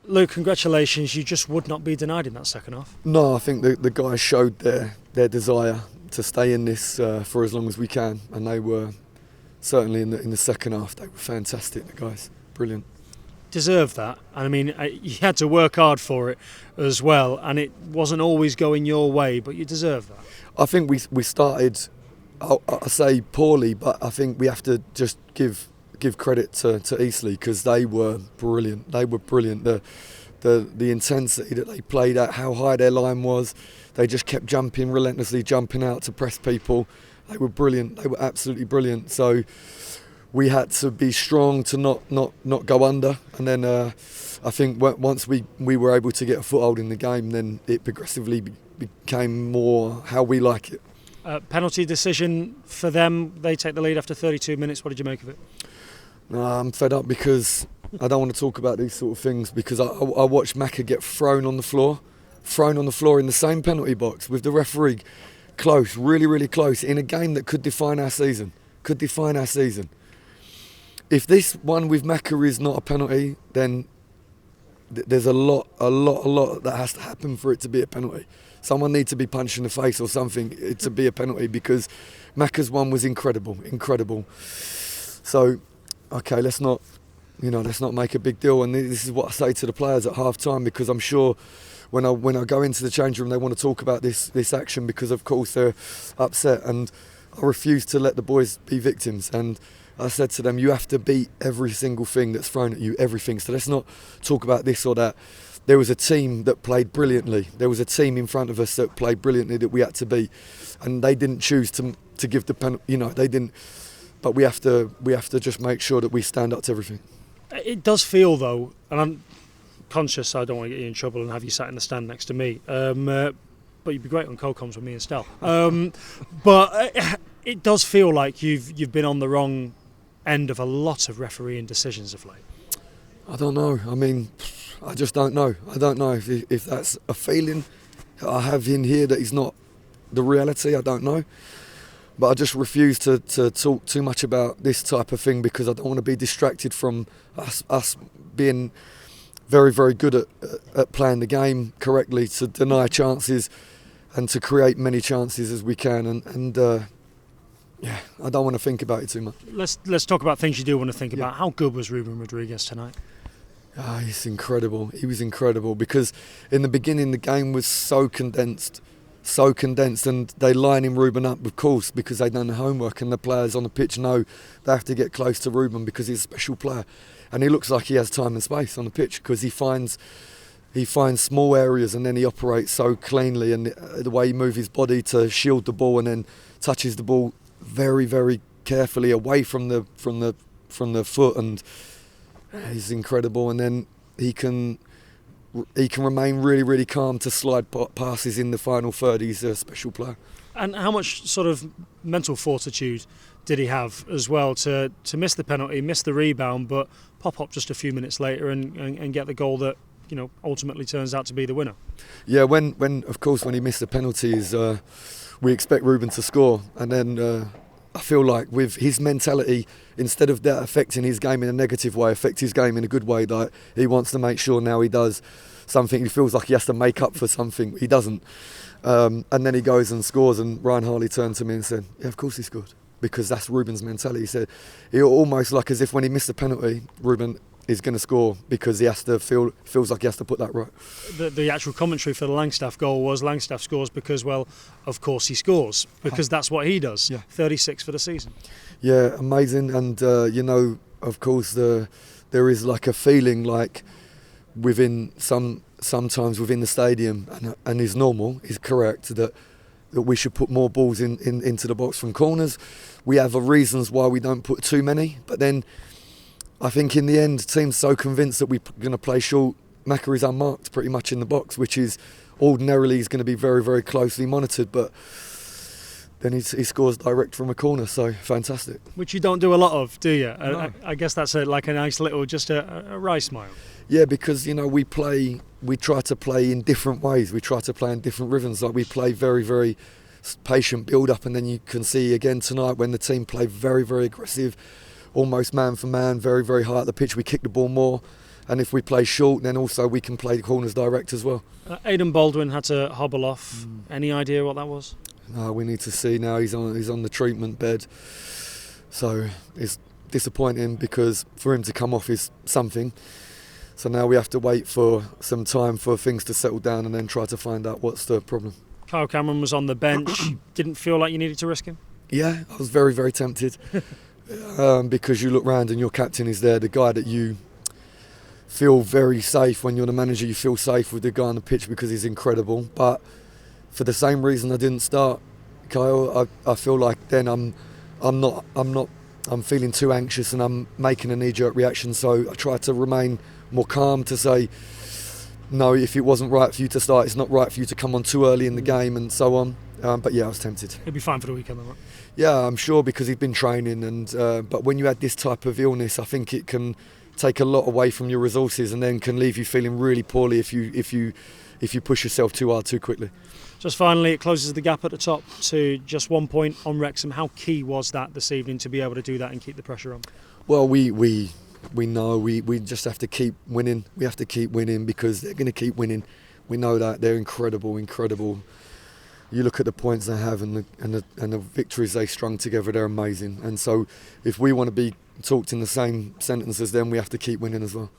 Luke, congratulations. You just would not be denied in that second half. No, I think the guys showed their desire to stay in this for as long as we can, and they were certainly in the second half. They were fantastic. The guys, brilliant. Deserve that. I mean, you had to work hard for it as well, and it wasn't always going your way, but you deserve that. I think we started, I say poorly, but I think we have to just give credit to Eastleigh, because they were brilliant. They were brilliant. The intensity that they played at, how high their line was, they just kept jumping, relentlessly jumping out to press people. They were brilliant. They were absolutely brilliant. So we had to be strong to not go under, and then I think once we were able to get a foothold in the game, then it progressively became more how we like it. Penalty decision for them. They take the lead after 32 minutes. What did you make of it? I'm fed up because I don't want to talk about these sort of things, because I watched Macca get thrown on the floor in the same penalty box with the referee close, really, really close, in a game that could define our season. If this one with Macca is not a penalty, then there's a lot that has to happen for it to be a penalty. Someone needs to be punched in the face or something to be a penalty, because Macca's one was incredible. So, okay, let's not make a big deal. And this is what I say to the players at half time, because I'm sure when I go into the change room, they want to talk about this action, because of course they're upset, and I refuse to let the boys be victims. And I said to them, you have to beat every single thing that's thrown at you, everything. So let's not talk about this or that. There was a team that played brilliantly. There was a team in front of us that played brilliantly that we had to beat, and they didn't choose to give the penalty. They didn't. But we have to just make sure that we stand up to everything. It does feel, though, and I'm conscious I don't want to get you in trouble and have you sat in the stand next to me. But you'd be great on co-coms with me and Stel. But it does feel like you've been on the wrong end of a lot of refereeing decisions of late. I don't know. I mean, I just don't know. I don't know if that's a feeling I have in here that is not the reality. I don't know. But I just refuse to talk too much about this type of thing, because I don't want to be distracted from us being very, very good at playing the game correctly, to deny chances and to create many chances as we can. And I don't want to think about it too much. Let's talk about things you do want to think about. How good was Ruben Rodriguez tonight? He's incredible. He was incredible, because in the beginning the game was so condensed, and they line him Ruben up, of course, because they've done the homework, and the players on the pitch know they have to get close to Ruben because he's a special player, and he looks like he has time and space on the pitch, because he finds small areas, and then he operates so cleanly, and the way he moves his body to shield the ball, and then touches the ball very, very carefully away from the foot, and he's incredible. And then he can remain really, really calm to slide passes in the final third. He's a special player. And how much sort of mental fortitude did he have as well to miss the penalty, miss the rebound, but pop up just a few minutes later and get the goal that ultimately turns out to be the winner? Yeah, when he missed the penalties, we expect Ruben to score, and then I feel like with his mentality, instead of that affecting his game in a negative way, affect his game in a good way. Like, he wants to make sure now he does something. He feels like he has to make up for something. He doesn't. And then he goes and scores, and Ryan Harley turned to me and said, yeah, of course he scored. Because that's Ruben's mentality. He said, he almost like as if when he missed the penalty, Ruben is going to score, because he has to feels like he has to put that right. The actual commentary for the Langstaff goal was Langstaff scores because, well, of course he scores, because that's what he does. Yeah. 36 for the season. Yeah, amazing. And of course there is like a feeling like sometimes within the stadium, and is normal, is correct, that we should put more balls into the box from corners. We have reasons why we don't put too many, but then I think in the end, the team's so convinced that we're going to play short. Macca is unmarked pretty much in the box, which is ordinarily is going to be very, very closely monitored, but then he scores direct from a corner, so fantastic. Which you don't do a lot of, do you? No. I guess that's like a nice little, just a wry smile. Yeah, because we try to play in different ways. We try to play in different rhythms. Like, we play very, very patient build-up, and then you can see again tonight when the team play very, very aggressive, almost man for man, very, very high at the pitch. We kick the ball more, and if we play short, then also we can play the corners direct as well. Aidan Baldwin had to hobble off. Any idea what that was? No, we need to see now. He's on the treatment bed, so it's disappointing because for him to come off is something. So now we have to wait for some time for things to settle down and then try to find out what's the problem. Kyle Cameron was on the bench. Didn't feel like you needed to risk him? Yeah, I was very, very tempted because you look round and your captain is there, the guy that you feel very safe when you're the manager. You feel safe with the guy on the pitch because he's incredible. But for the same reason I didn't start Kyle, I feel like then I'm feeling too anxious and I'm making a knee-jerk reaction. So I try to remain more calm to say, no, if it wasn't right for you to start, it's not right for you to come on too early in the game and so on. But yeah, I was tempted. He'll be fine for the weekend, though, right? Yeah, I'm sure because he's been training. And but when you had this type of illness, I think it can take a lot away from your resources and then can leave you feeling really poorly if you push yourself too hard too quickly. Just finally, it closes the gap at the top to just 1 point on Wrexham. How key was that this evening to be able to do that and keep the pressure on? Well, we know we just have to keep winning. We have to keep winning because they're going to keep winning. We know that they're incredible. You look at the points they have and the victories they strung together. They're amazing. And so, if we want to be talked in the same sentence as them, we have to keep winning as well.